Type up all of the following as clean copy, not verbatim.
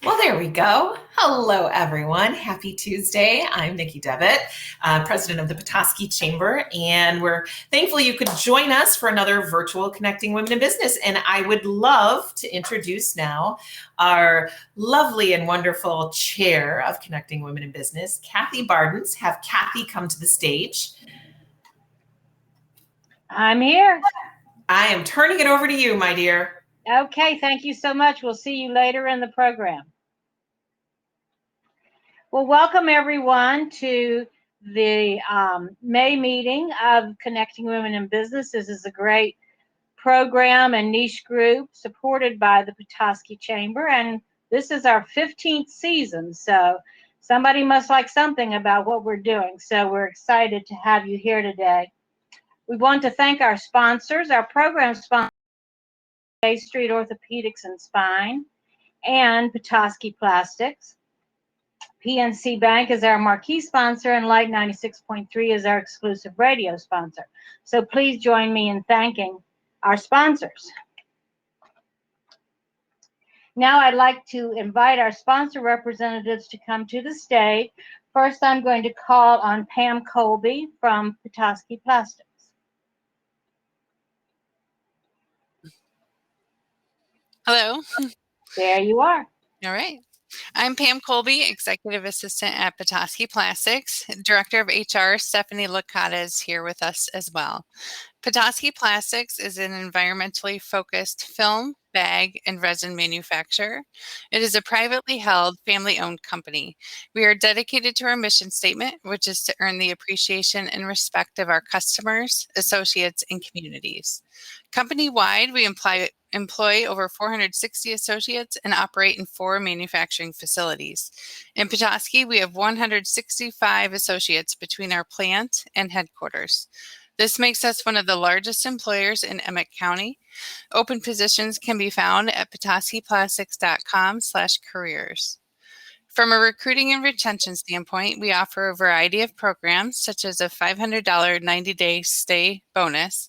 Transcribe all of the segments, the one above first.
Well, there we go. Hello, everyone. Happy Tuesday. I'm Nikki Devitt, president of the Petoskey Chamber, and we're thankful you could join us for another virtual Connecting Women in Business. And I would love to introduce now our lovely and wonderful chair of Connecting Women in Business, Kathy Bardens. Have Kathy come to the stage. I'm here. I am turning it over to you, my dear. Okay, thank you so much. We'll see you later in the program. Well, welcome everyone to the May meeting of Connecting Women in Business. This is a great program and niche group supported by the Petoskey Chamber, and this is our 15th season, so somebody must like something about what we're doing. So we're excited to have you here today. We want to thank our sponsors, our program sponsors, Bay Street Orthopedics and Spine, and Petoskey Plastics. PNC Bank is our marquee sponsor, and Light 96.3 is our exclusive radio sponsor. So please join me in thanking our sponsors. Now I'd like to invite our sponsor representatives to come to the stage. First, I'm going to call on Pam Colby from Petoskey Plastics. Hello. There you are. All right. I'm Pam Colby, Executive Assistant at Petoskey Plastics. Director of HR, Stephanie Licata, is here with us as well. Petoskey Plastics is an environmentally focused film, bag, and resin manufacturer. It is a privately held, family-owned company. We are dedicated to our mission statement, which is to earn the appreciation and respect of our customers, associates, and communities. Company-wide, we employ over 460 associates and operate in 4 manufacturing facilities. In Petoskey, we have 165 associates between our plant and headquarters. This makes us one of the largest employers in Emmett County. Open positions can be found at petoskeyplastics.com/careers. From a recruiting and retention standpoint, we offer a variety of programs such as a $500 90-day stay bonus,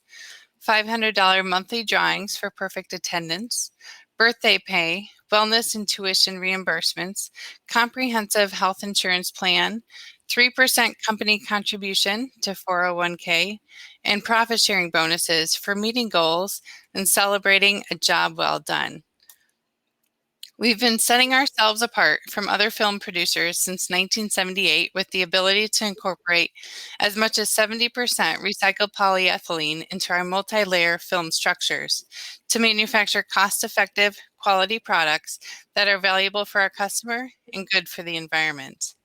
$500 monthly drawings for perfect attendance, birthday pay, wellness and tuition reimbursements, comprehensive health insurance plan, 3% company contribution to 401k, and profit sharing bonuses for meeting goals and celebrating a job well done. We've been setting ourselves apart from other film producers since 1978 with the ability to incorporate as much as 70% recycled polyethylene into our multi-layer film structures to manufacture cost-effective, quality products that are valuable for our customer and good for the environment.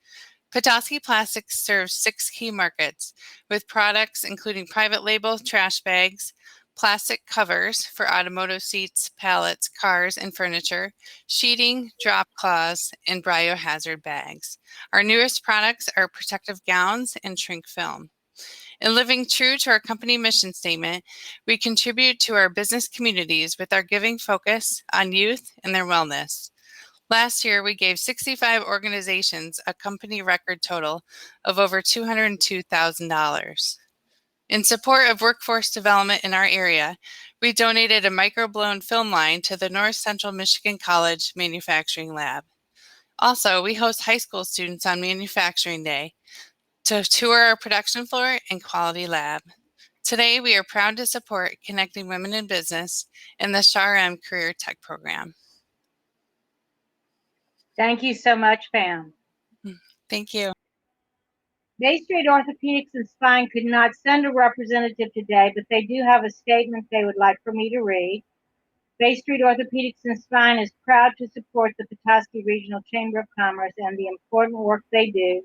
Petoskey Plastics serves 6 key markets with products including private label trash bags, plastic covers for automotive seats, pallets, cars, and furniture, sheeting, drop cloths, and biohazard bags. Our newest products are protective gowns and shrink film. In living true to our company mission statement, we contribute to our business communities with our giving focus on youth and their wellness. Last year, we gave 65 organizations a company record total of over $202,000. In support of workforce development in our area, we donated a microblown film line to the North Central Michigan College Manufacturing Lab. Also, we host high school students on Manufacturing Day to tour our production floor and quality lab. Today, we are proud to support Connecting Women in Business in the SHARM Career Tech Program. Thank you so much, Pam. Thank you. Bay Street Orthopedics and Spine could not send a representative today, but they do have a statement they would like for me to read. Bay Street Orthopedics and Spine is proud to support the Petoskey Regional Chamber of Commerce and the important work they do.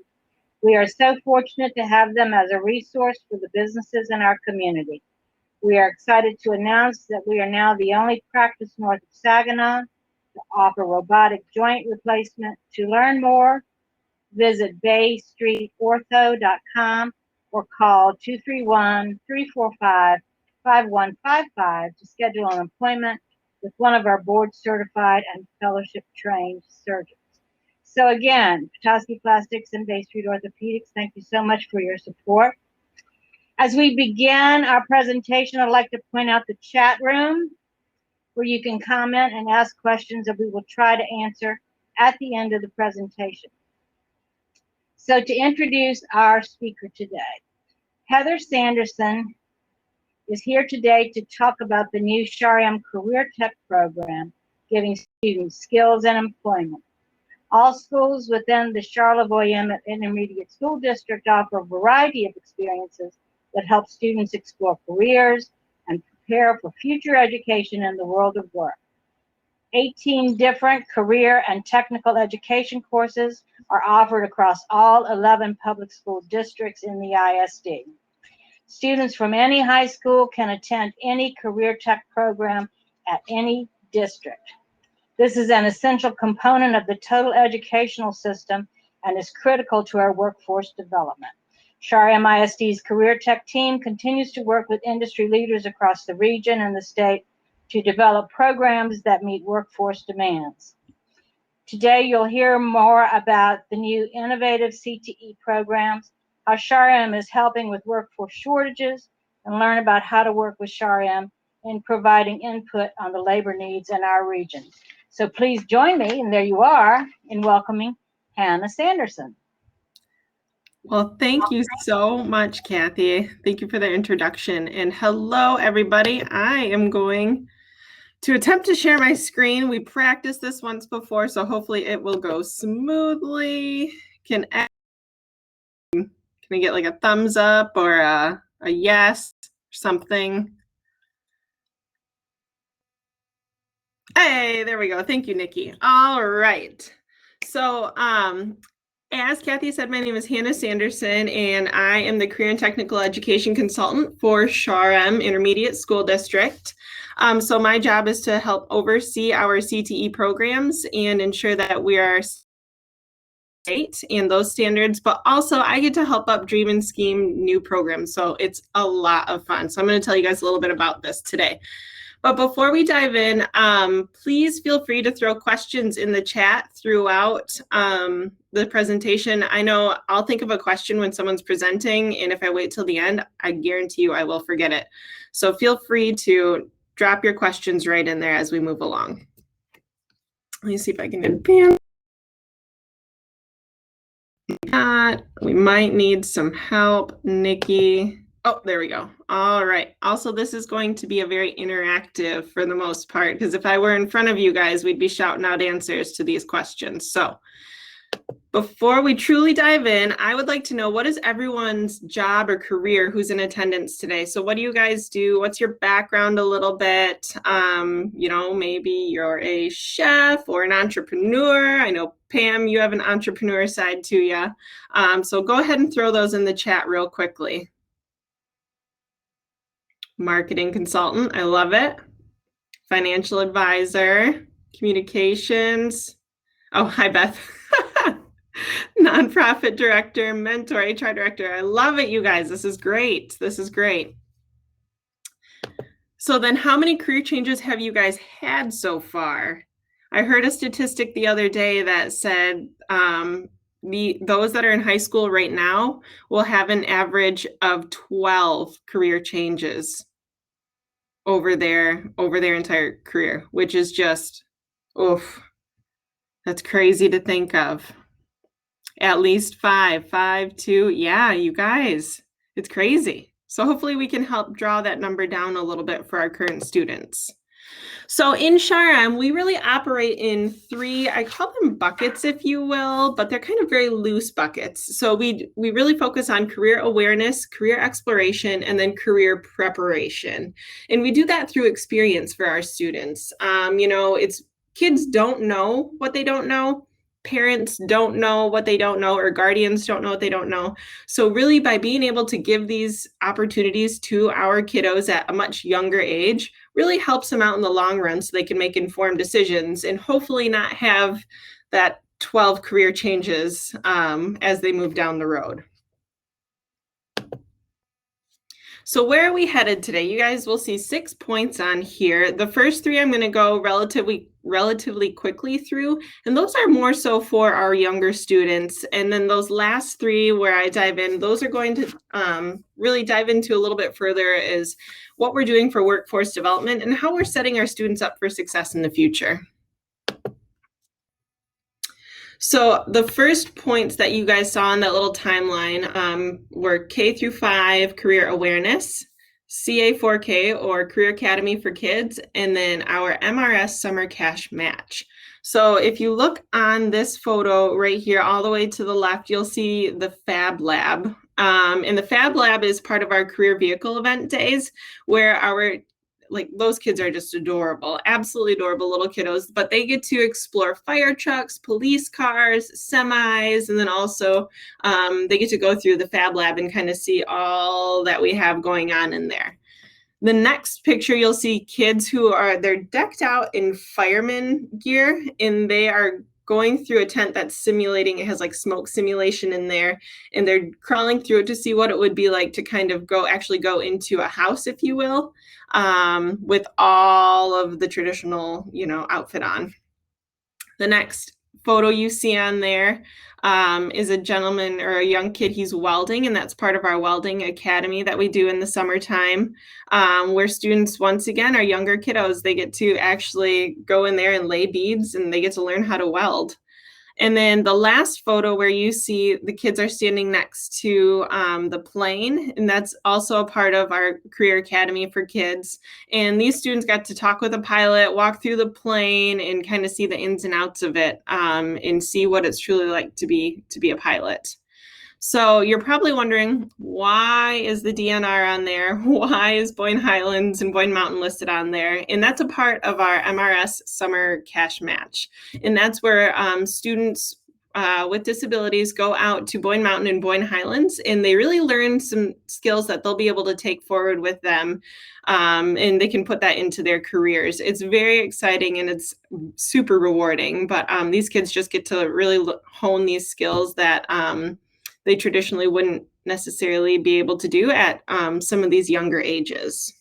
We are so fortunate to have them as a resource for the businesses in our community. We are excited to announce that we are now the only practice north of Saginaw to offer robotic joint replacement. To learn more, visit baystreetortho.com or call 231-345-5155 to schedule an appointment with one of our board certified and fellowship trained surgeons. So again, Petoskey Plastics and Bay Street Orthopedics, thank you so much for your support. As we begin our presentation, I'd like to point out the chat room where you can comment and ask questions that we will try to answer at the end of the presentation. So to introduce our speaker today, Heather Sanderson is here today to talk about the new SHARM Career Tech program, giving students skills and employment. All schools within the Charlevoix Intermediate School District offer a variety of experiences that help students explore careers and prepare for future education in the world of work. 18 different career and technical education courses are offered across all 11 public school districts in the ISD. Students from any high school can attend any career tech program at any district. This is an essential component of the total educational system and is critical to our workforce development. SHARM ISD's Career Tech team continues to work with industry leaders across the region and the state to develop programs that meet workforce demands. Today, you'll hear more about the new innovative CTE programs, how SHARM is helping with workforce shortages, and learn about how to work with SHARM in providing input on the labor needs in our region. So please join me, and there you are, in welcoming Hannah Sanderson. Well, thank you so much, Kathy. Thank you for the introduction. And hello, everybody. I am going to attempt to share my screen. We practiced this once before, so hopefully it will go smoothly. Can I get like a thumbs up or a yes or something? Hey, there we go. Thank you, Nikki. All right. So, as Kathy said, my name is Hannah Sanderson, and I am the Career and Technical Education Consultant for SHARM Intermediate School District. So my job is to help oversee our CTE programs and ensure that we are state and those standards, but also I get to help up dream and scheme new programs. So it's a lot of fun. So I'm going to tell you guys a little bit about this today. But before we dive in, please feel free to throw questions in the chat throughout the presentation. I know I'll think of a question when someone's presenting, and if I wait till the end, I guarantee you I will forget it. So feel free to drop your questions right in there as we move along. Let me see if I can advance that. We might need some help, Nikki. Oh, there we go. All right. Also, this is going to be a very interactive for the most part, because if I were in front of you guys, we'd be shouting out answers to these questions. So before we truly dive in, I would like to know, what is everyone's job or career who's in attendance today? So what do you guys do? What's your background a little bit? You know, maybe you're a chef or an entrepreneur. I know, Pam, you have an entrepreneur side to you. So go ahead and throw those in the chat real quickly. Marketing consultant, I love it. Financial advisor, communications. Oh, hi, Beth. Nonprofit director, mentor, HR director. I love it, you guys. This is great. This is great. So then how many career changes have you guys had so far? I heard a statistic the other day that said those that are in high school right now will have an average of 12 career changes over their entire career, which is just, oof, that's crazy to think of. At least five, 2, yeah, you guys, it's crazy. So hopefully we can help draw that number down a little bit for our current students. So in SHARM, we really operate in 3, I call them buckets, if you will, but they're kind of very loose buckets. So we really focus on career awareness, career exploration, and then career preparation. And we do that through experience for our students. You know, it's kids don't know what they don't know. Parents don't know what they don't know, or guardians don't know what they don't know. So really, by being able to give these opportunities to our kiddos at a much younger age, really helps them out in the long run so they can make informed decisions and hopefully not have that 12 career changes as they move down the road. So where are we headed today? You guys will see 6 points on here. The first 3 I'm going to go relatively quickly through, and those are more so for our younger students. And then those last 3 where I dive in, those are going to really dive into a little bit further is what we're doing for workforce development and how we're setting our students up for success in the future. So the first points that you guys saw on that little timeline were K through 5 career awareness, CA4K or Career Academy for Kids, and then our MRS Summer Cash Match. So if you look on this photo right here, all the way to the left, you'll see the Fab Lab. And the Fab Lab is part of our career vehicle event days, where those kids are just adorable, absolutely adorable little kiddos, but they get to explore fire trucks, police cars, semis, and then also they get to go through the Fab Lab and kind of see all that we have going on in there. The next picture, you'll see kids they're decked out in fireman gear, and they are going through a tent that's simulating, it has like smoke simulation in there, and they're crawling through it to see what it would be like to kind of actually go into a house, if you will, with all of the traditional, outfit on. The next photo you see on there is a gentleman or a young kid. He's welding, and that's part of our welding academy that we do in the summertime, where students, once again, are younger kiddos. They get to actually go in there and lay beads, and they get to learn how to weld. And then the last photo where you see the kids are standing next to the plane, and that's also a part of our Career Academy for Kids. And these students got to talk with a pilot, walk through the plane, and kind of see the ins and outs of it, and see what it's truly like to be a pilot. So you're probably wondering, why is the DNR on there? Why is Boyne Highlands and Boyne Mountain listed on there? And that's a part of our MRS Summer Cash Match. And that's where students with disabilities go out to Boyne Mountain and Boyne Highlands, and they really learn some skills that they'll be able to take forward with them, and they can put that into their careers. It's very exciting and it's super rewarding, but these kids just get to really hone these skills that they traditionally wouldn't necessarily be able to do at some of these younger ages.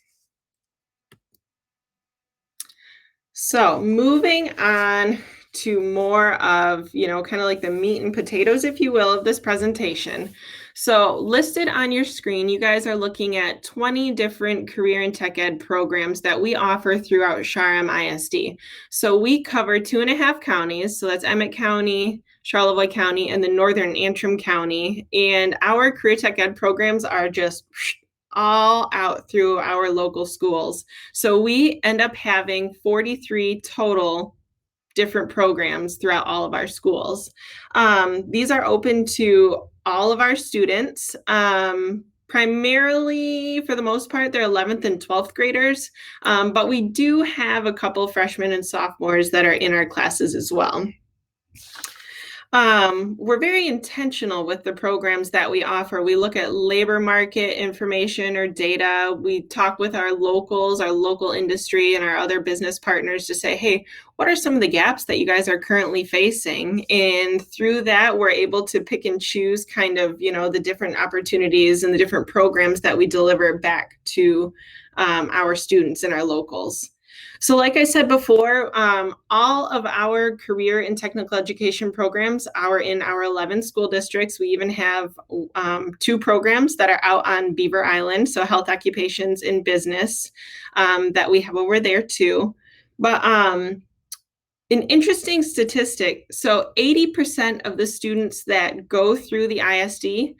So moving on to more of, kind of like the meat and potatoes, if you will, of this presentation. So listed on your screen, you guys are looking at 20 different career and tech ed programs that we offer throughout Charm ISD. So we cover 2.5 counties. So that's Emmett County, Charlevoix County, and the Northern Antrim County. And our career tech ed programs are just all out through our local schools. So we end up having 43 total different programs throughout all of our schools. These are open to all of our students. Primarily, for the most part, they're 11th and 12th graders, but we do have a couple freshmen and sophomores that are in our classes as well. We're very intentional with the programs that we offer. We look at labor market information or data. We talk with our locals, our local industry, and our other business partners to say, hey, what are some of the gaps that you guys are currently facing? And through that, we're able to pick and choose kind of, the different opportunities and the different programs that we deliver back to our students and our locals. So like I said before, all of our career and technical education programs are in our 11 school districts. We even have 2 programs that are out on Beaver Island, so health occupations and business, that we have over there too. But an interesting statistic, so 80% of the students that go through the ISD,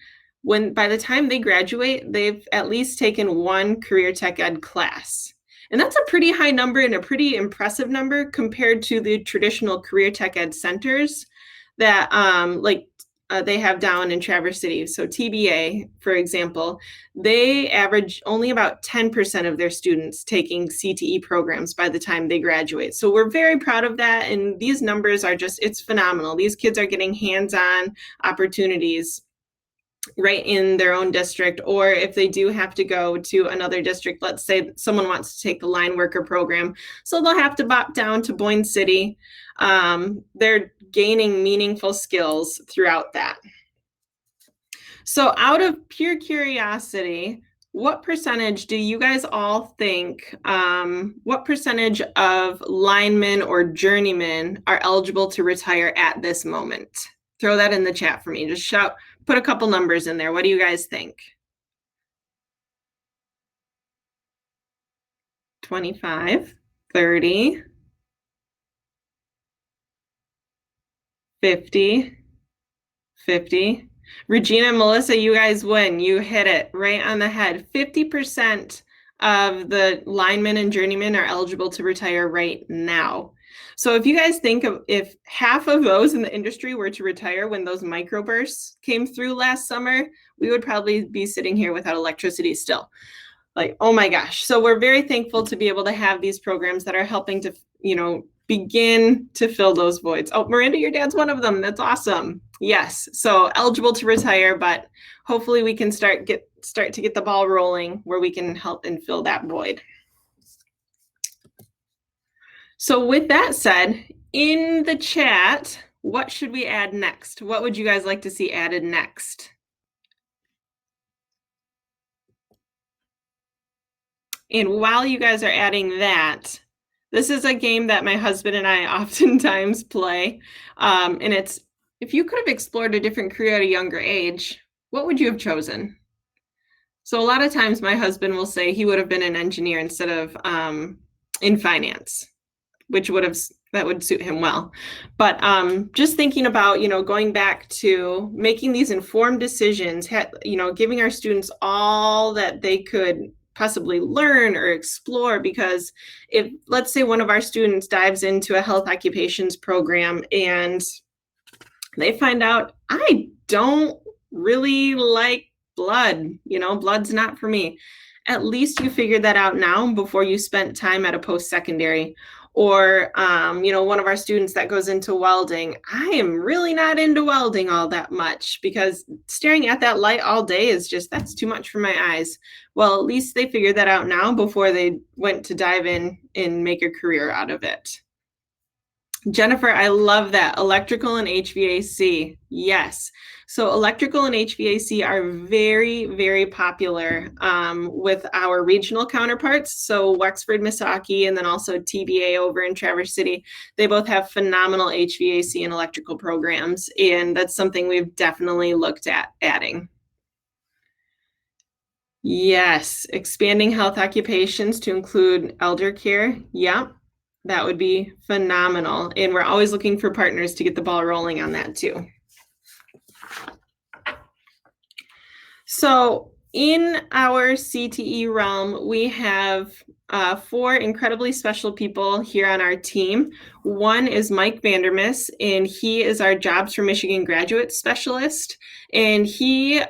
by the time they graduate, they've at least taken one career tech ed class. And that's a pretty high number and a pretty impressive number compared to the traditional career tech ed centers that they have down in Traverse City. So TBA, for example, they average only about 10% of their students taking CTE programs by the time they graduate. So we're very proud of that. And these numbers are it's phenomenal. These kids are getting hands-on opportunities right in their own district, or if they do have to go to another district, let's say someone wants to take the line worker program, so they'll have to bop down to Boyne City. They're gaining meaningful skills throughout that. So out of pure curiosity, what percentage do you guys all think, what percentage of linemen or journeymen are eligible to retire at this moment? Throw that in the chat for me. Just put a couple numbers in there. What do you guys think? 25, 30, 50, 50. Regina and Melissa, you guys win. You hit it right on the head. 50% of the linemen and journeymen are eligible to retire right now. So if you guys think of if half of those in the industry were to retire when those microbursts came through last summer, we would probably be sitting here without electricity still. Like, oh my gosh. So we're very thankful to be able to have these programs that are helping to, begin to fill those voids. Oh, Miranda, your dad's one of them. That's awesome. Yes. So eligible to retire, but hopefully we can start to get the ball rolling where we can help and fill that void. So with that said, in the chat, what should we add next? What would you guys like to see added next? And while you guys are adding that, this is a game that my husband and I oftentimes play. And it's, if you could have explored a different career at a younger age, what would you have chosen? So a lot of times my husband will say he would have been an engineer instead of in finance, which that would suit him well. But just thinking about, going back to making these informed decisions, giving our students all that they could possibly learn or explore, because if, let's say, one of our students dives into a health occupations program and they find out, I don't really like blood, blood's not for me. At least you figured that out now before you spent time at a post-secondary. Or, one of our students that goes into welding, I am really not into welding all that much because staring at that light all day that's too much for my eyes. Well, at least they figured that out now before they went to dive in and make a career out of it. Jennifer, I love that. Electrical and HVAC. Yes. So electrical and HVAC are very, very popular with our regional counterparts. So Wexford, Missaukee, and then also TBA over in Traverse City. They both have phenomenal HVAC and electrical programs. And that's something we've definitely looked at adding. Yes. Expanding health occupations to include elder care. Yeah. That would be phenomenal. And we're always looking for partners to get the ball rolling on that too. So in our CTE realm, we have 4 incredibly special people here on our team. One is Mike Vandermis, and he is our Jobs for Michigan Graduate Specialist. And he,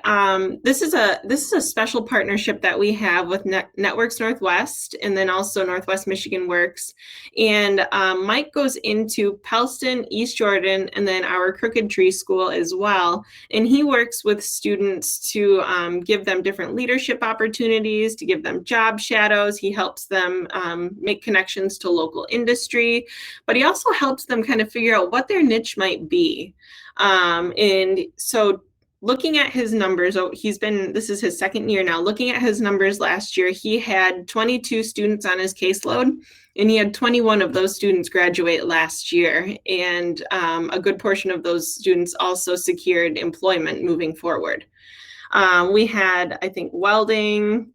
this is a special partnership that we have with Networks Northwest, and then also Northwest Michigan Works. And Mike goes into Pellston, East Jordan, and then our Crooked Tree School as well. And he works with students to give them different leadership opportunities, to give them job shadows. He helps them make connections to local industry, but he also helps them kind of figure out what their niche might be. And so looking at his numbers, this is his second year now. Looking at his numbers last year, he had 22 students on his caseload, and he had 21 of those students graduate last year. And a good portion of those students also secured employment moving forward. We had, I think, welding,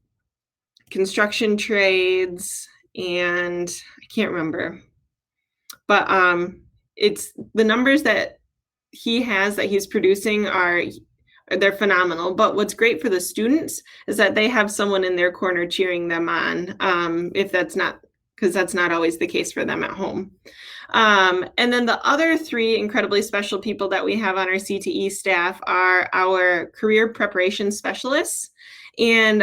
construction trades, and I can't remember. But it's the numbers that he has that he's producing they're phenomenal. But what's great for the students is that they have someone in their corner cheering them on, because that's not always the case for them at home. And then the other 3 incredibly special people that we have on our CTE staff are our career preparation specialists. And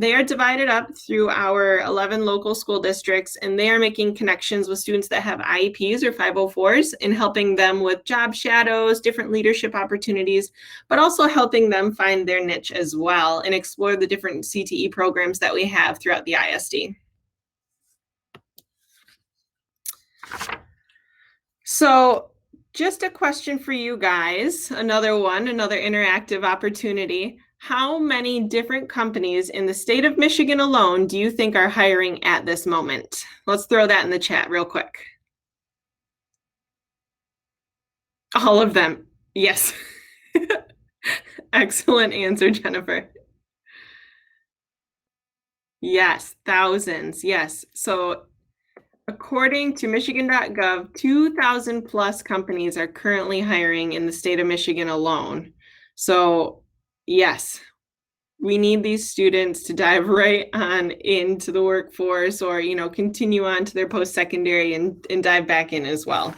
they are divided up through our 11 local school districts, and they are making connections with students that have IEPs or 504s and helping them with job shadows, different leadership opportunities, but also helping them find their niche as well and explore the different CTE programs that we have throughout the ISD. So just a question for you guys, another interactive opportunity. How many different companies in the state of Michigan alone do you think are hiring at this moment? Let's throw that in the chat real quick. All of them. Yes. Excellent answer, Jennifer. Yes, thousands. Yes. So According to Michigan.gov, 2,000 plus companies are currently hiring in the state of Michigan alone. So yes, we need these students to dive right on into the workforce, or, continue on to their post-secondary and dive back in as well.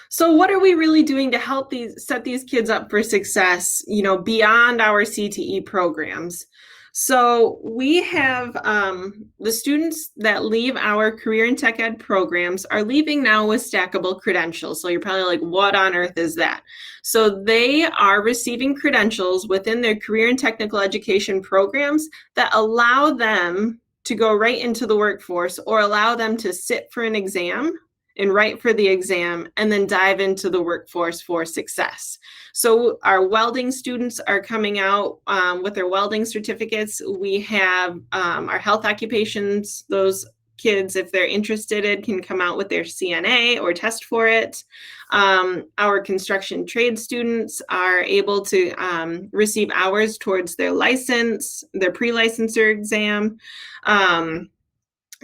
So what are we really doing to help set these kids up for success, beyond our CTE programs? So we have the students that leave our career and tech ed programs are leaving now with stackable credentials. So you're probably like, what on earth is that? So they are receiving credentials within their career and technical education programs that allow them to go right into the workforce, or allow them to sit for an exam and write for the exam and then dive into the workforce for success. So our welding students are coming out with their welding certificates. We have our health occupations, those kids, if they're interested, can come out with their CNA or test for it. Our construction trade students are able to receive hours towards their license, their pre-licensure exam.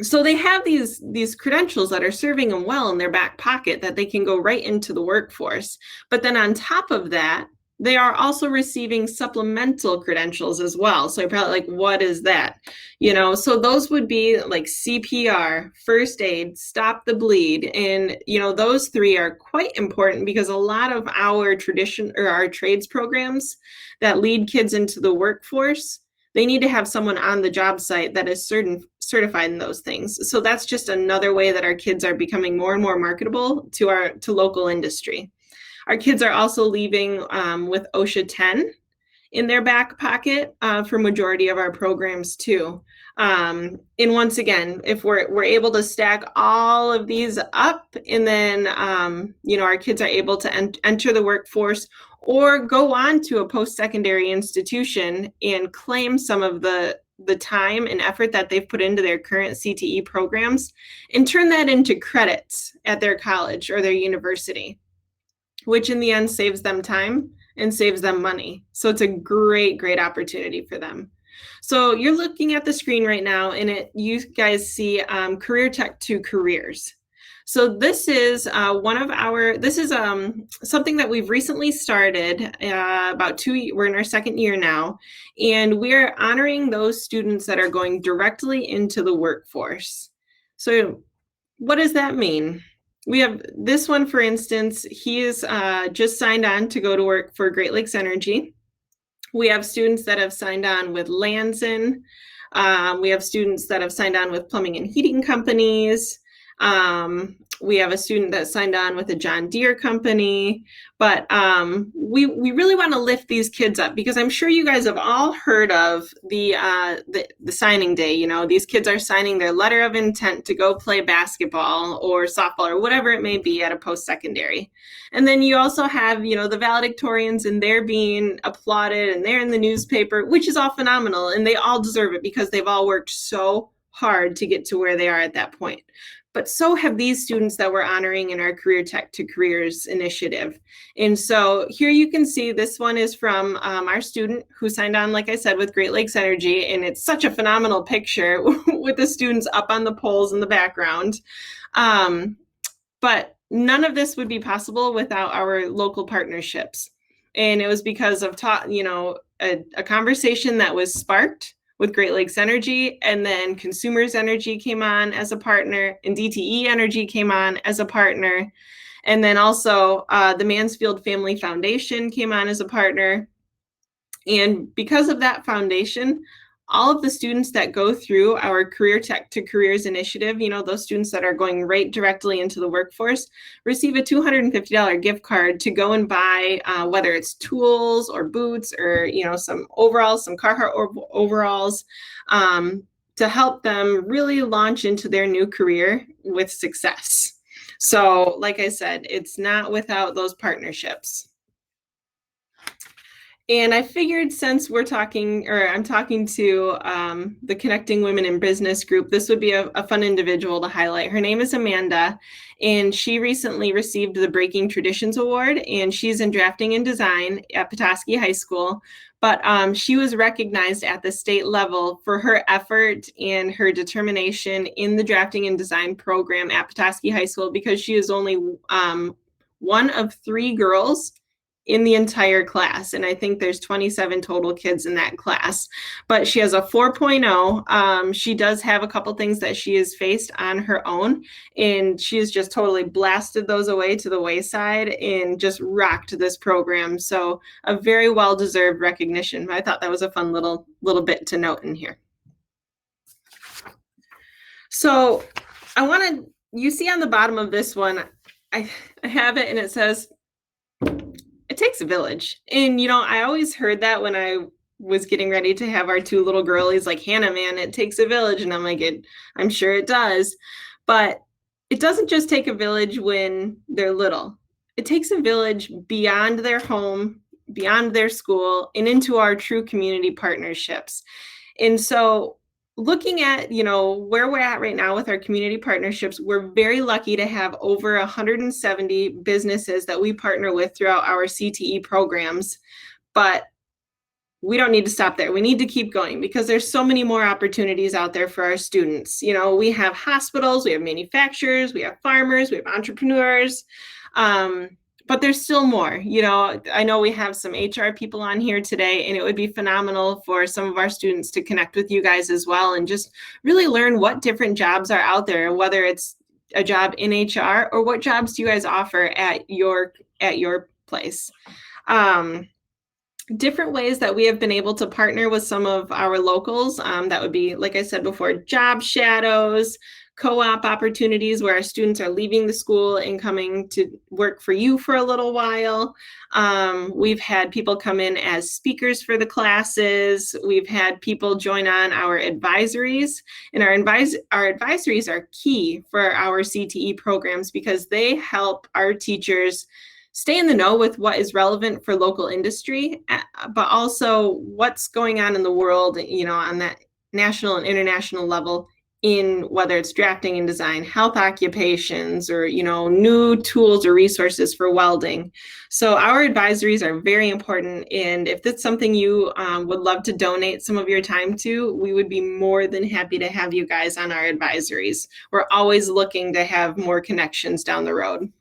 So they have these credentials that are serving them well in their back pocket, that they can go right into the workforce. But then on top of that, they are also receiving supplemental credentials as well. So you're probably like, what is that? So those would be like CPR, first aid, stop the bleed. And, those three are quite important, because a lot of our our trades programs that lead kids into the workforce, they need to have someone on the job site that is certified in those things. So that's just another way that our kids are becoming more and more marketable to local industry. Our kids are also leaving with OSHA 10 in their back pocket for majority of our programs too. And once again, if we're able to stack all of these up, and then our kids are able to enter the workforce, or go on to a post-secondary institution and claim some of the time and effort that they've put into their current CTE programs and turn that into credits at their college or their university, which in the end saves them time and saves them money. So it's a great, great opportunity for them. So you're looking at the screen right now, and you guys see Career Tech to Careers. So this is something that we've recently started we're in our second year now, and we're honoring those students that are going directly into the workforce. So what does that mean? We have this one, for instance. He is just signed on to go to work for Great Lakes Energy. We have students that have signed on with Lanson. We have students that have signed on with plumbing and heating companies. We have a student that signed on with a John Deere company, but we really want to lift these kids up, because I'm sure you guys have all heard of the signing day. These kids are signing their letter of intent to go play basketball or softball or whatever it may be at a post-secondary. And then you also have, the valedictorians, and they're being applauded and they're in the newspaper, which is all phenomenal, and they all deserve it because they've all worked so hard to get to where they are at that point. But so have these students that we're honoring in our Career Tech to Careers initiative. And so here you can see this one is from our student who signed on, like I said, with Great Lakes Energy. And it's such a phenomenal picture with the students up on the poles in the background. But none of this would be possible without our local partnerships. And it was because of a conversation that was sparked with Great Lakes Energy, and then Consumers Energy came on as a partner, and DTE Energy came on as a partner. And then also the Mansfield Family Foundation came on as a partner. And because of that foundation, all of the students that go through our Career Tech to Careers initiative, those students that are going right directly into the workforce, receive a $250 gift card to go and buy, whether it's tools or boots or, some overalls, some Carhartt overalls, to help them really launch into their new career with success. So like I said, it's not without those partnerships. And I figured since we're talking, or I'm talking to the Connecting Women in Business group, this would be a fun individual to highlight. Her name is Amanda, and she recently received the Breaking Traditions Award, and she's in drafting and design at Petoskey High School. But she was recognized at the state level for her effort and her determination in the drafting and design program at Petoskey High School, because she is only one of 3 girls in the entire class. And I think there's 27 total kids in that class, but she has a 4.0. She does have a couple things that she has faced on her own, and she has just totally blasted those away to the wayside and just rocked this program. So a very well-deserved recognition. I thought that was a fun little bit to note in here. So you see on the bottom of this one, I have it, and it says, it takes a village. And, I always heard that when I was getting ready to have our 2 little girlies, like, Hannah, man, it takes a village. And I'm like, I'm sure it does. But it doesn't just take a village when they're little. It takes a village beyond their home, beyond their school, and into our true community partnerships. And so looking at, where we're at right now with our community partnerships, we're very lucky to have over 170 businesses that we partner with throughout our CTE programs. But we don't need to stop there. We need to keep going, because there's so many more opportunities out there for our students. We have hospitals, we have manufacturers, we have farmers, we have entrepreneurs. But there's still more. I know we have some HR people on here today, and it would be phenomenal for some of our students to connect with you guys as well and just really learn what different jobs are out there, whether it's a job in HR or what jobs do you guys offer at your place. Different ways that we have been able to partner with some of our locals. That would be, like I said before, job shadows, co-op opportunities where our students are leaving the school and coming to work for you for a little while. We've had people come in as speakers for the classes. We've had people join on our advisories, and our advisories are key for our CTE programs, because they help our teachers stay in the know with what is relevant for local industry, but also what's going on in the world, on that national and international level, in whether it's drafting and design, health occupations, or, new tools or resources for welding. So our advisories are very important. And if that's something you would love to donate some of your time to, we would be more than happy to have you guys on our advisories. We're always looking to have more connections down the road.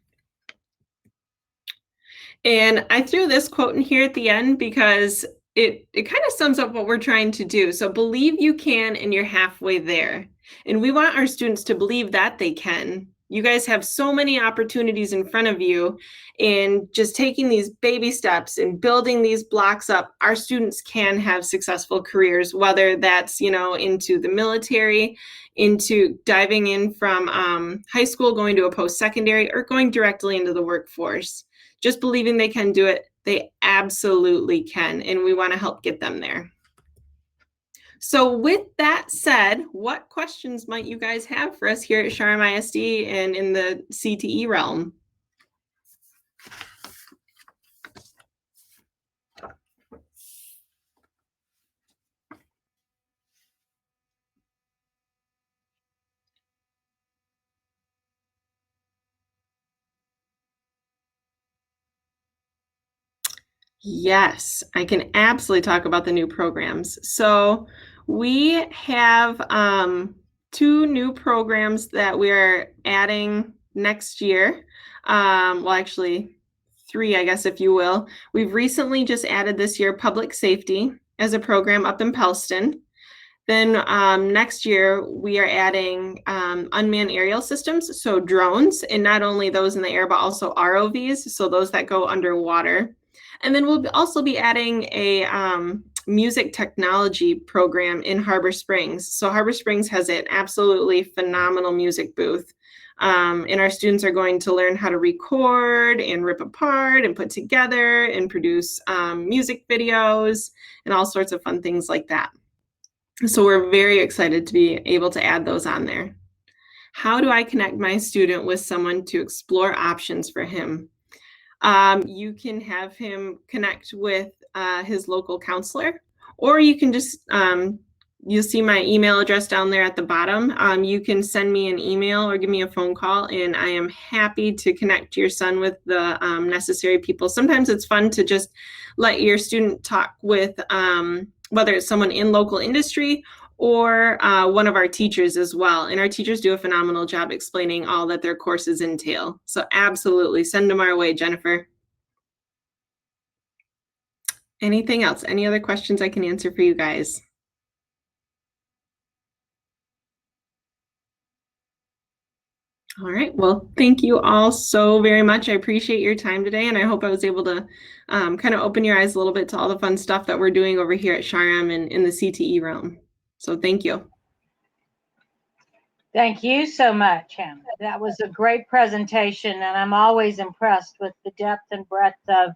And I threw this quote in here at the end because it kind of sums up what we're trying to do. So believe you can, and you're halfway there. And we want our students to believe that they can. You guys have so many opportunities in front of you, and just taking these baby steps and building these blocks up, our students can have successful careers, whether that's, into the military, into diving in from high school, going to a post-secondary, or going directly into the workforce. Just believing they can do it, they absolutely can, and we want to help get them there. So with that said, what questions might you guys have for us here at Charm ISD and in the CTE realm? Yes, I can absolutely talk about the new programs. So we have 2 new programs that we're adding next year. Well, actually 3, I guess, if you will. We've recently just added this year public safety as a program up in Pellston. Then next year, we are adding unmanned aerial systems, so drones, and not only those in the air, but also ROVs, so those that go underwater. And then we'll also be adding a music technology program in Harbor Springs. So Harbor Springs has an absolutely phenomenal music booth. And our students are going to learn how to record and rip apart and put together and produce music videos and all sorts of fun things like that. So we're very excited to be able to add those on there. How do I connect my student with someone to explore options for him? you can have him connect with his local counselor, or you can just, you'll see my email address down there at the bottom. You can send me an email or give me a phone call, and I am happy to connect your son with the necessary people. Sometimes it's fun to just let your student talk with whether it's someone in local industry or one of our teachers as well. And our teachers do a phenomenal job explaining all that their courses entail. So absolutely, send them our way, Jennifer. Anything else? Any other questions I can answer for you guys? All right. Well, thank you all so very much. I appreciate your time today, and I hope I was able to kind of open your eyes a little bit to all the fun stuff that we're doing over here at SHRM and in the CTE realm. So thank you. Thank you so much, Hannah. That was a great presentation, and I'm always impressed with the depth and breadth of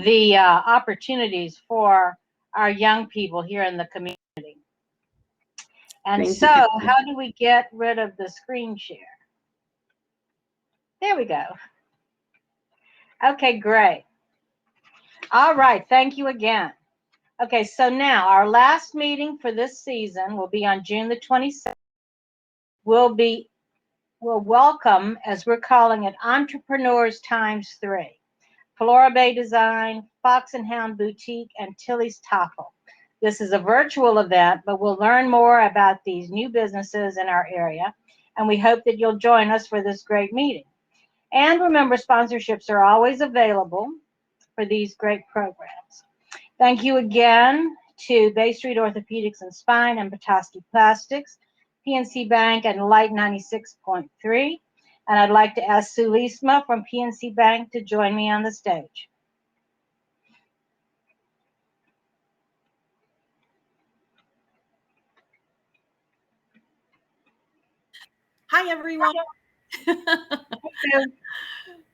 the opportunities for our young people here in the community. And Thank so, you. how do we get rid of the screen share? There we go. Okay, great. All right, thank you again. Okay, so now our last meeting for this season will be on June the 26th. We'll welcome, as we're calling it, Entrepreneurs ×3. Flora Bay Design, Fox and Hound Boutique, and Tilly's Toffel. This is a virtual event, but we'll learn more about these new businesses in our area, and we hope that you'll join us for this great meeting. And remember, sponsorships are always available for these great programs. Thank you again to Bay Street Orthopedics and Spine and Petoskey Plastics, PNC Bank, and Light 96.3. And I'd like to ask Sue Liesma from PNC Bank to join me on the stage. Hi, everyone.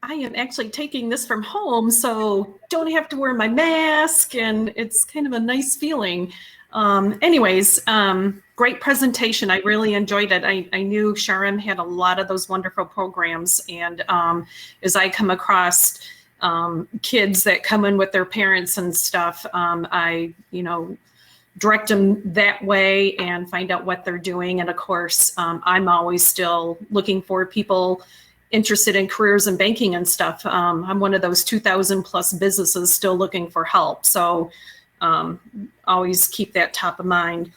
I am actually taking this from home, so don't have to wear my mask, and it's kind of a nice feeling. Anyways, great presentation. I really enjoyed it. I knew SHRM had a lot of those wonderful programs, and as I come across kids that come in with their parents and stuff, I, direct them that way and find out what they're doing. And of course, I'm always still looking for people interested in careers in banking and stuff. I'm one of those 2,000 plus businesses still looking for help. So always keep that top of mind.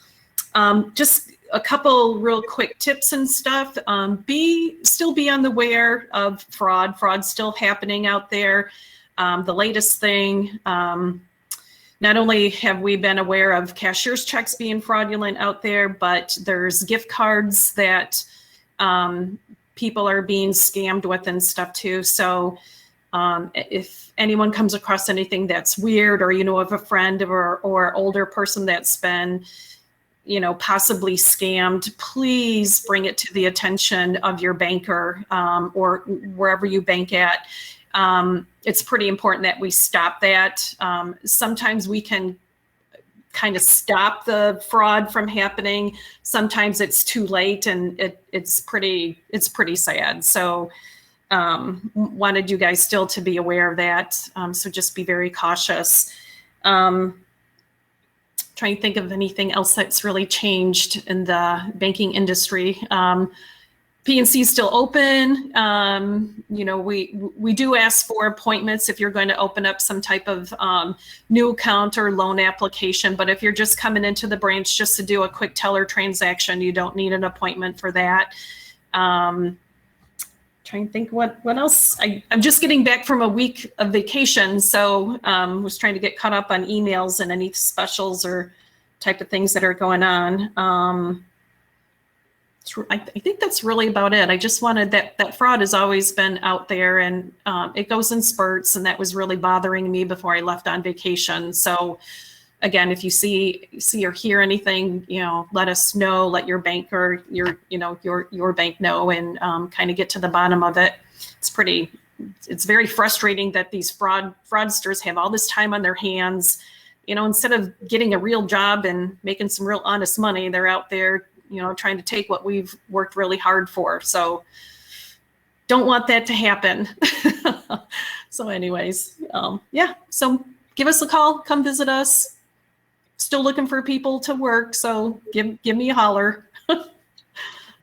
Just a couple real quick tips and stuff. Still be on the aware of fraud. Fraud's still happening out there. The latest thing, not only have we been aware of cashier's checks being fraudulent out there, but there's gift cards that people are being scammed with and stuff too. So if anyone comes across anything that's weird, or of a friend or older person that's been possibly scammed, please bring it to the attention of your banker or wherever you bank at. It's pretty important that we stop that. Sometimes we can kind of stop the fraud from happening. Sometimes it's too late, and it's pretty sad. So wanted you guys still to be aware of that. So just be very cautious. Trying to think of anything else that's really changed in the banking industry. PNC is still open. We do ask for appointments if you're going to open up some type of new account or loan application. But if you're just coming into the branch just to do a quick teller transaction, you don't need an appointment for that. Trying to think what else. I'm just getting back from a week of vacation, so was trying to get caught up on emails and any specials or type of things that are going on. I think that's really about it. I just wanted that fraud has always been out there, and it goes in spurts, and that was really bothering me before I left on vacation. So again, if you see or hear anything, let us know, let your banker, your bank know, and kind of get to the bottom of it. It's very frustrating that these fraudsters have all this time on their hands. Instead of getting a real job and making some real honest money, they're out there trying to take what we've worked really hard for. So don't want that to happen. So anyways, yeah, so give us a call, come visit us. Still looking for people to work, so give me a holler.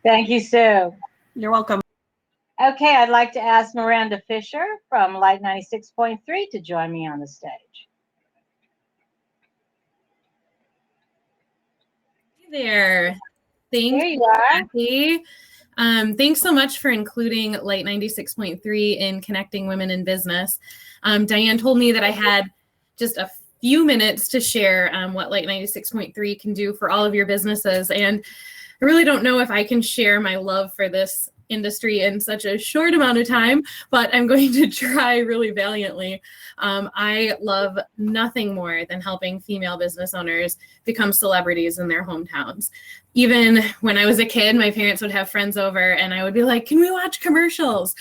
Thank you, Sue. You're welcome. Okay, I'd like to ask Miranda Fisher from Light 96.3 to join me on the stage. Hey there. Thanks, There you are. Kathy. Thanks so much for including Light 96.3 in connecting women in business. Diane told me that I had just a few minutes to share what Light 96.3 can do for all of your businesses. And I really don't know if I can share my love for this industry in such a short amount of time, but I'm going to try really valiantly. I love nothing more than helping female business owners become celebrities in their hometowns. Even when I was a kid, my parents would have friends over and I would be like, can we watch commercials?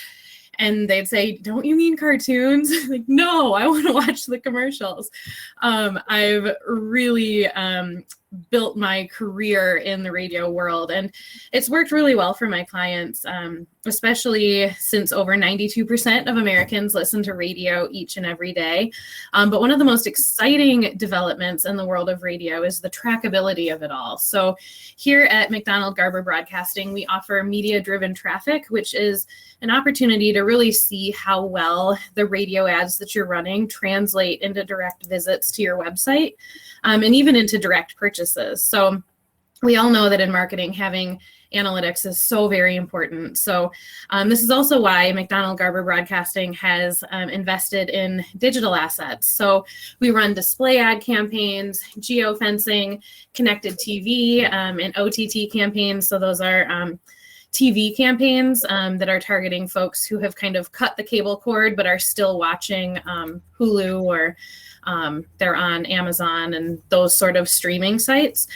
And they'd say, don't you mean cartoons? Like, no, I want to watch the commercials. I've really built my career in the radio world, and it's worked really well for my clients, especially since over 92% of Americans listen to radio each and every day. But one of the most exciting developments in the world of radio is the trackability of it all. So here at McDonald Garber Broadcasting, we offer media-driven traffic, which is an opportunity to really see how well the radio ads that you're running translate into direct visits to your website, and even into direct purchases. So we all know that in marketing, having analytics is so very important. So this is also why McDonald Garber Broadcasting has invested in digital assets. So we run display ad campaigns, geofencing, connected TV, and OTT campaigns. So those are TV campaigns that are targeting folks who have kind of cut the cable cord but are still watching Hulu, or they're on Amazon and those sort of streaming sites.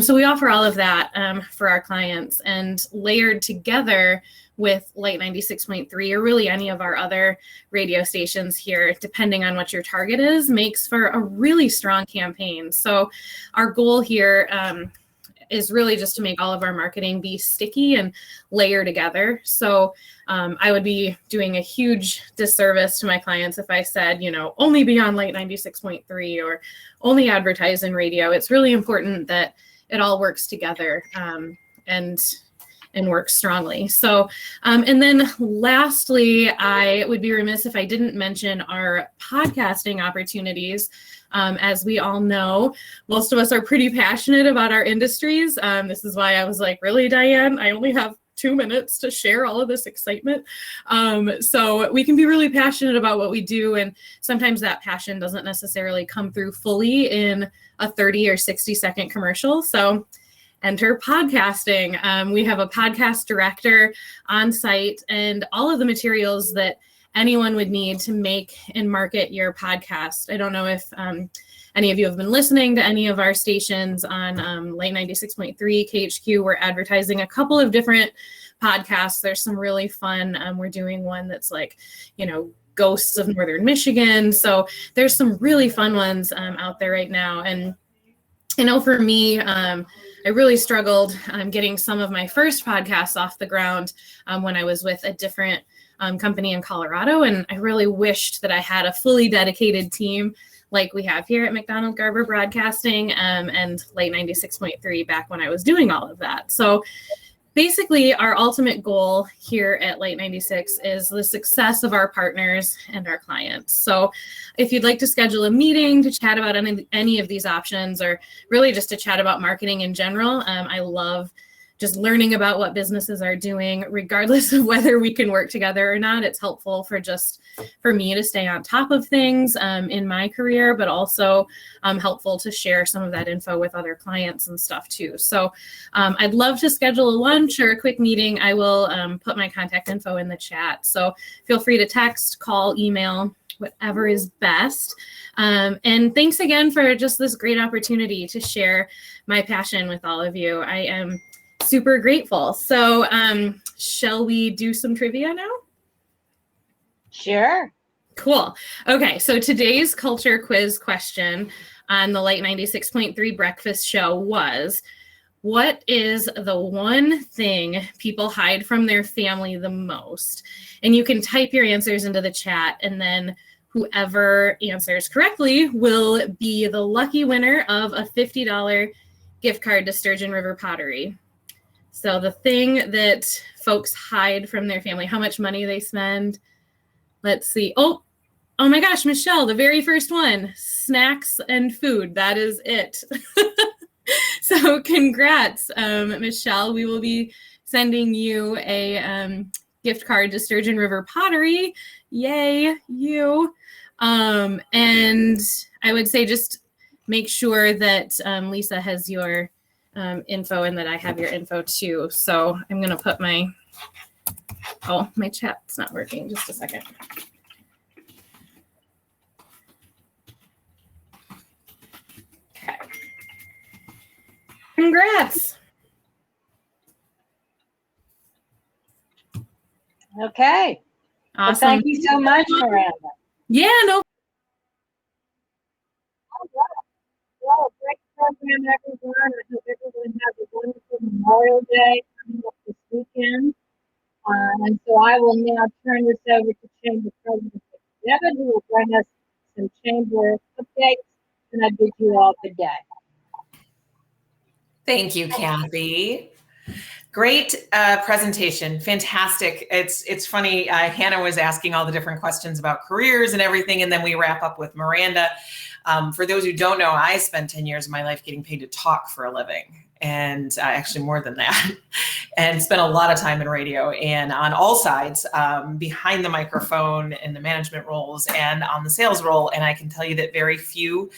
So we offer all of that for our clients, and layered together with Light 96.3 or really any of our other radio stations here, depending on what your target is, makes for a really strong campaign. So our goal here is really just to make all of our marketing be sticky and layer together. So I would be doing a huge disservice to my clients if I said, only be on Light 96.3 or only advertise in radio. It's really important that it all works together and works strongly. So, and then lastly, I would be remiss if I didn't mention our podcasting opportunities. As we all know, most of us are pretty passionate about our industries. This is why I was like, really, Diane? I only have 2 minutes to share all of this excitement. So we can be really passionate about what we do, and sometimes that passion doesn't necessarily come through fully in a 30 or 60-second commercial. So enter podcasting. We have a podcast director on site, and all of the materials that anyone would need to make and market your podcast. I don't know if any of you have been listening to any of our stations on Light 96.3 KHQ. We're advertising a couple of different podcasts. There's some really fun. We're doing one that's like, Ghosts of Northern Michigan. So there's some really fun ones out there right now. And I know for me, I really struggled getting some of my first podcasts off the ground when I was with a different company in Colorado. And I really wished that I had a fully dedicated team like we have here at McDonald Garber Broadcasting and Light 96.3 back when I was doing all of that. So basically, our ultimate goal here at Light 96 is the success of our partners and our clients. So if you'd like to schedule a meeting to chat about any of these options, or really just to chat about marketing in general, I love just learning about what businesses are doing, regardless of whether we can work together or not. It's helpful for me to stay on top of things in my career, but also helpful to share some of that info with other clients and stuff too. So I'd love to schedule a lunch or a quick meeting. I will put my contact info in the chat. So feel free to text, call, email, whatever is best. And thanks again for just this great opportunity to share my passion with all of you. I am super grateful. So shall we do some trivia now? Sure. Cool. Okay, so today's culture quiz question on the Light 96.3 breakfast show was, what is the one thing people hide from their family the most? And you can type your answers into the chat, and then whoever answers correctly will be the lucky winner of a $50 gift card to Sturgeon River Pottery. So the thing that folks hide from their family, how much money they spend. Let's see. Oh my gosh, Michelle, the very first one, snacks and food. That is it. So congrats, Michelle. We will be sending you a gift card to Sturgeon River Pottery. Yay, you. And I would say just make sure that Lisa has your info and that I have your info too. So I'm going to put my chat's not working. Just a second. Okay. Congrats. Okay. Awesome. Well, thank you so much, Miranda. Yeah, no. Well, great program, everyone. I hope everyone has a wonderful Memorial Day coming up this weekend. And so I will now turn this over to Chamber President Devin, who will bring us some chamber updates. And I bid you all good day. Thank you, Kathy. Great presentation. Fantastic. It's funny. Hannah was asking all the different questions about careers and everything, and then we wrap up with Miranda. For those who don't know, I spent 10 years of my life getting paid to talk for a living, and actually more than that, and spent a lot of time in radio and on all sides, behind the microphone in the management roles and on the sales role. And I can tell you that very few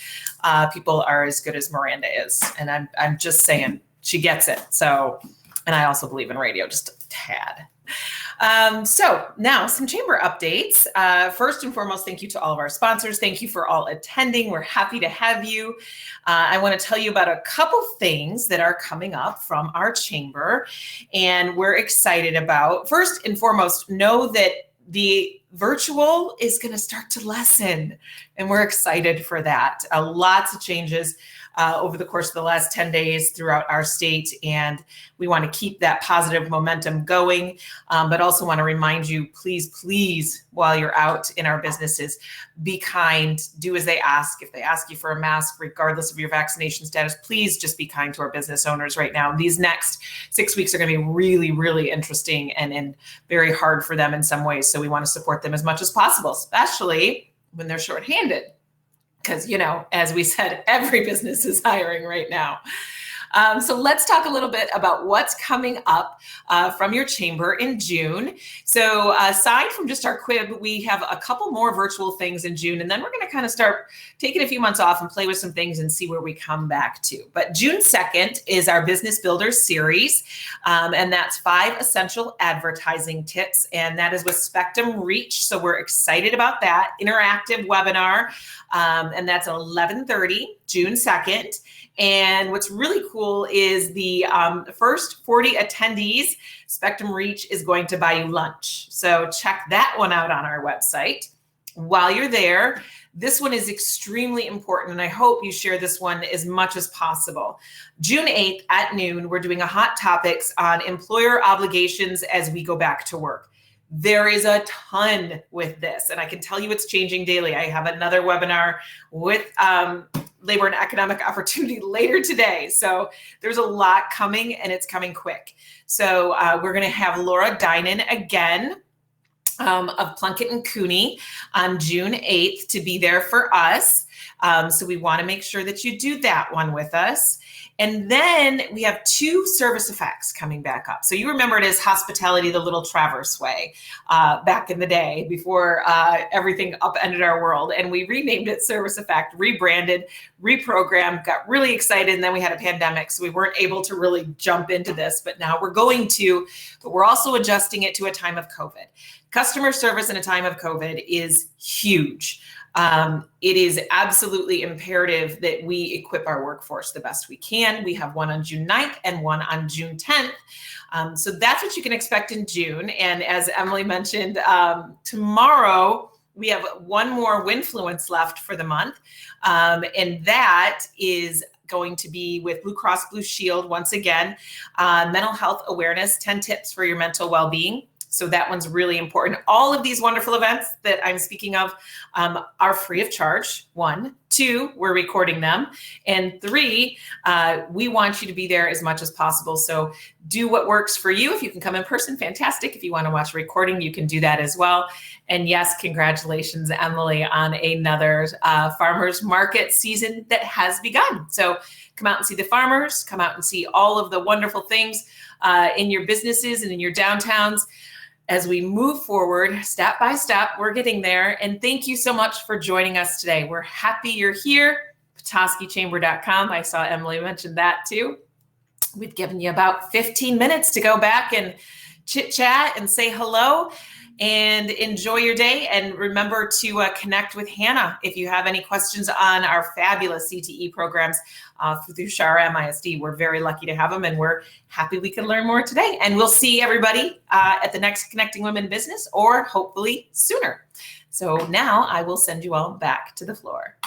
people are as good as Miranda is. And I'm just saying, she gets it. So, and I also believe in radio just a tad. So now some chamber updates. First and foremost, thank you to all of our sponsors. Thank you for all attending. We're happy to have you. I want to tell you about a couple things that are coming up from our chamber and we're excited about. First and foremost, know that the virtual is going to start to lessen and we're excited for that. Lots of changes over the course of the last 10 days throughout our state. And we want to keep that positive momentum going, but also want to remind you, please, while you're out in our businesses, be kind, do as they ask. If they ask you for a mask, regardless of your vaccination status, please just be kind to our business owners right now. These next 6 weeks are going to be really, really interesting and very hard for them in some ways. So we want to support them as much as possible, especially when they're shorthanded. Because, you know, as we said, every business is hiring right now. So let's talk a little bit about what's coming up from your chamber in June. So aside from just our quib, we have a couple more virtual things in June, and then we're going to kind of start taking a few months off and play with some things and see where we come back to. But June 2nd is our Business Builders series, and that's 5 essential advertising tips, and that is with Spectrum Reach. So we're excited about that interactive webinar, and that's 11:30, June 2nd. And what's really cool is the first 40 attendees, Spectrum Reach is going to buy you lunch. So check that one out on our website. While you're there, this one is extremely important, and I hope you share this one as much as possible. June 8th at noon, we're doing a hot topics on employer obligations as we go back to work. There is a ton with this, and I can tell you it's changing daily. I have another webinar with Labor and Economic Opportunity later today. So there's a lot coming, and it's coming quick. So we're going to have Laura Dinan again of Plunkett and Cooney on June 8th to be there for us. So we want to make sure that you do that one with us. And then we have 2 service effects coming back up. So you remember it as Hospitality, the Little Traverse Way, back in the day before everything upended our world. And we renamed it Service Effect, rebranded, reprogrammed, got really excited. And then we had a pandemic, so we weren't able to really jump into this. But now we're going to, but we're also adjusting it to a time of COVID. Customer service in a time of COVID is huge. It is absolutely imperative that we equip our workforce the best we can. We have one on June 9th and one on June 10th. So that's what you can expect in June. And as Emily mentioned, tomorrow we have one more Winfluence left for the month. And that is going to be with Blue Cross Blue Shield once again. Mental health awareness, 10 tips for your mental well-being. So that one's really important. All of these wonderful events that I'm speaking of are free of charge. 1, 2, we're recording them. And 3, we want you to be there as much as possible. So do what works for you. If you can come in person, fantastic. If you want to watch a recording, you can do that as well. And yes, congratulations, Emily, on another farmers market season that has begun. So come out and see the farmers, come out and see all of the wonderful things in your businesses and in your downtowns. As we move forward, step by step, we're getting there. And thank you so much for joining us today. We're happy you're here. PetoskeyChamber.com. I saw Emily mention that too. We've given you about 15 minutes to go back and chit chat and say hello and enjoy your day. And remember to connect with Hannah if you have any questions on our fabulous CTE programs through Shara MISD. We're very lucky to have them, and we're happy we can learn more today. And we'll see everybody at the next Connecting Women Business, or hopefully sooner. So now I will send you all back to the floor.